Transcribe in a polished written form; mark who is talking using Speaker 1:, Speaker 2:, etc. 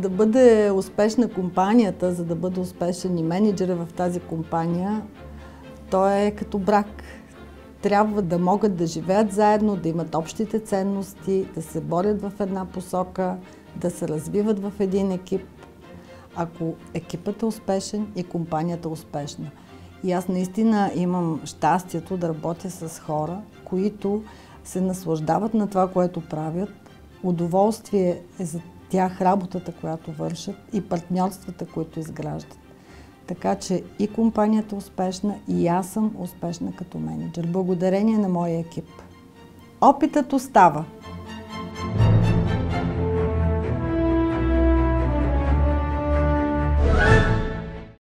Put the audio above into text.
Speaker 1: да бъде успешна компанията, за да бъде успешен и менеджера в тази компания, то е като брак. Трябва да могат да живеят заедно, да имат общите ценности, да се борят в една посока, да се развиват в един екип. Ако екипът е успешен, и компанията е успешна. И аз наистина имам щастието да работя с хора, които се наслаждават на това, което правят. Удоволствие е за тях работата, която вършат, и партньорствата, които изграждат. Така че и компанията е успешна, и аз съм успешна като менеджер, благодарение на моя екип. Опитът остава.